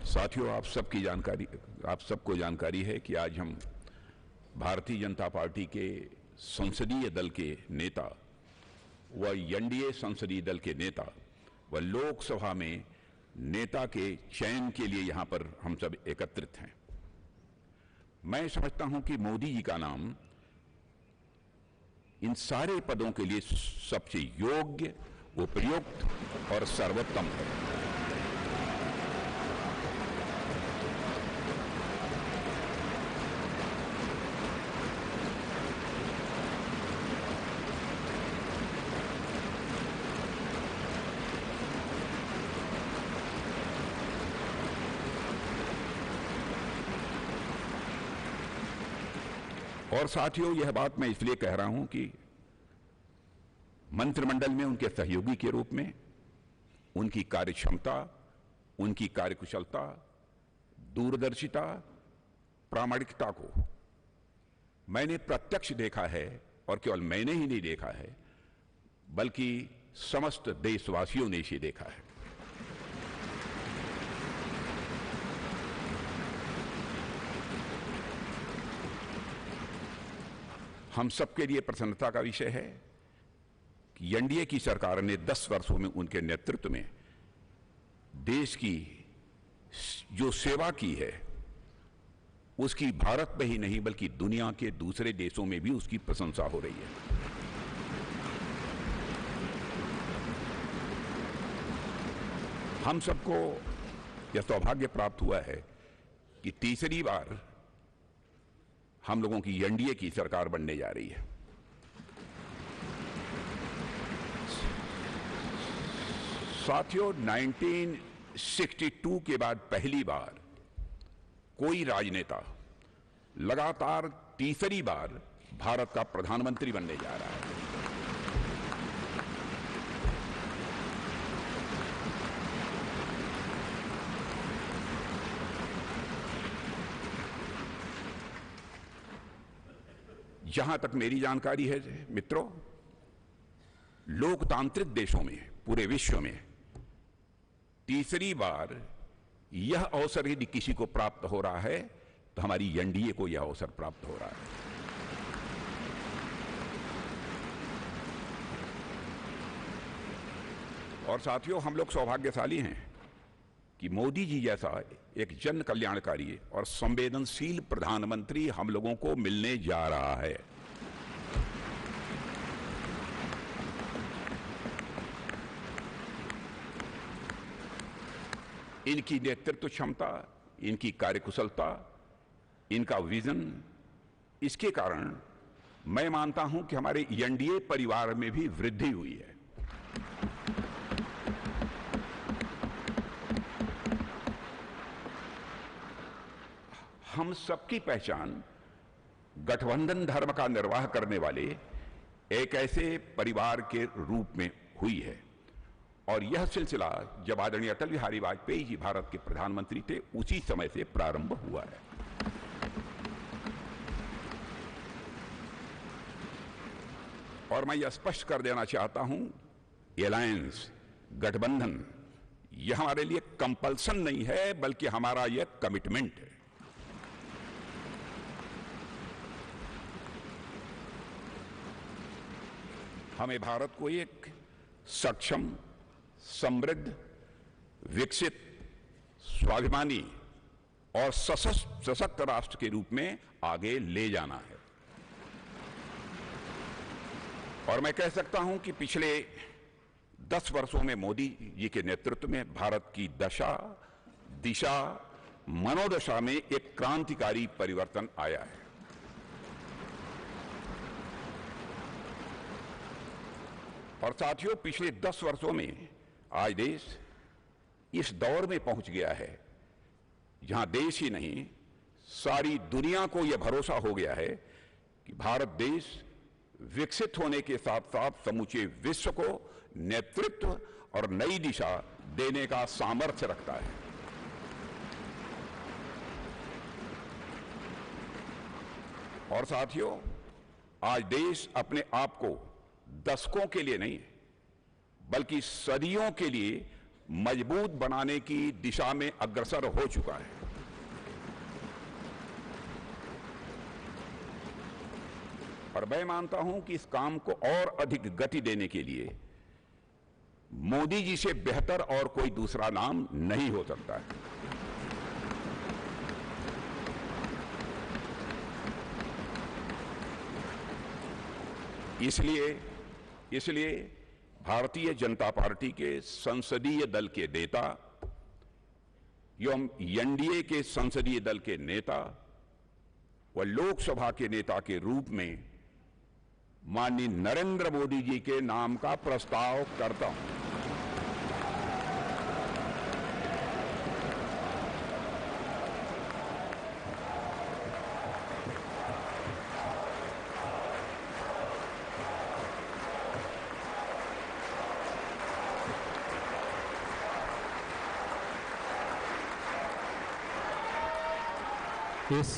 साथियों, आप सबको जानकारी है कि आज हम भारतीय जनता पार्टी के संसदीय दल के नेता व एनडीए संसदीय दल के नेता व लोकसभा में नेता के चयन के लिए यहां पर हम सब एकत्रित हैं। मैं समझता हूं कि मोदी जी का नाम इन सारे पदों के लिए सबसे योग्य, उपयुक्त और सर्वोत्तम है। और साथियों, यह बात मैं इसलिए कह रहा हूं कि मंत्रिमंडल में उनके सहयोगी के रूप में उनकी कार्यक्षमता, उनकी कार्यकुशलता, दूरदर्शिता, प्रामाणिकता को मैंने प्रत्यक्ष देखा है। और केवल मैंने ही नहीं देखा है, बल्कि समस्त देशवासियों ने इसे देखा है। हम सबके लिए प्रसन्नता का विषय है कि एनडीए की सरकार ने 10 वर्षों में उनके नेतृत्व में देश की जो सेवा की है, उसकी भारत में ही नहीं बल्कि दुनिया के दूसरे देशों में भी उसकी प्रशंसा हो रही है। हम सबको यह सौभाग्य प्राप्त हुआ है कि तीसरी बार हम लोगों की एनडीए की सरकार बनने जा रही है। साथियों, 1962 के बाद पहली बार कोई राजनेता लगातार तीसरी बार भारत का प्रधानमंत्री बनने जा रहा है। जहां तक मेरी जानकारी है मित्रों, लोकतांत्रिक देशों में पूरे विश्व में तीसरी बार यह अवसर यदि किसी को प्राप्त हो रहा है तो हमारी एनडीए को यह अवसर प्राप्त हो रहा है। और साथियों, हम लोग सौभाग्यशाली हैं कि मोदी जी जैसा एक जन कल्याणकारी और संवेदनशील प्रधानमंत्री हम लोगों को मिलने जा रहा है। इनकी नेतृत्व क्षमता, इनकी कार्यकुशलता, इनका विजन, इसके कारण मैं मानता हूं कि हमारे एनडीए परिवार में भी वृद्धि हुई है। हम सबकी पहचान गठबंधन धर्म का निर्वाह करने वाले एक ऐसे परिवार के रूप में हुई है। और यह सिलसिला जब आदरणीय अटल बिहारी वाजपेयी जी भारत के प्रधानमंत्री थे, उसी समय से प्रारंभ हुआ है। और मैं यह स्पष्ट कर देना चाहता हूं, एलायंस, गठबंधन, यह हमारे लिए कंपल्सन नहीं है, बल्कि हमारा यह कमिटमेंट है। हमें भारत को एक सक्षम, समृद्ध, विकसित, स्वाभिमानी और सशक्त राष्ट्र के रूप में आगे ले जाना है। और मैं कह सकता हूं कि पिछले 10 वर्षों में मोदी जी के नेतृत्व में भारत की दशा, दिशा, मनोदशा में एक क्रांतिकारी परिवर्तन आया है। और साथियों, पिछले 10 वर्षों में आज देश इस दौर में पहुंच गया है जहां देश ही नहीं, सारी दुनिया को यह भरोसा हो गया है कि भारत देश विकसित होने के साथ साथ समूचे विश्व को नेतृत्व और नई दिशा देने का सामर्थ्य रखता है। और साथियों, आज देश अपने आप को दशकों के लिए नहीं बल्कि सदियों के लिए मजबूत बनाने की दिशा में अग्रसर हो चुका है। और मैं मानता हूं कि इस काम को और अधिक गति देने के लिए मोदी जी से बेहतर और कोई दूसरा नाम नहीं हो सकता है। इसलिए भारतीय जनता पार्टी के संसदीय दल के नेता एवं एनडीए के संसदीय दल के नेता व लोकसभा के नेता के रूप में माननीय नरेंद्र मोदी जी के नाम का प्रस्ताव करता हूं। इस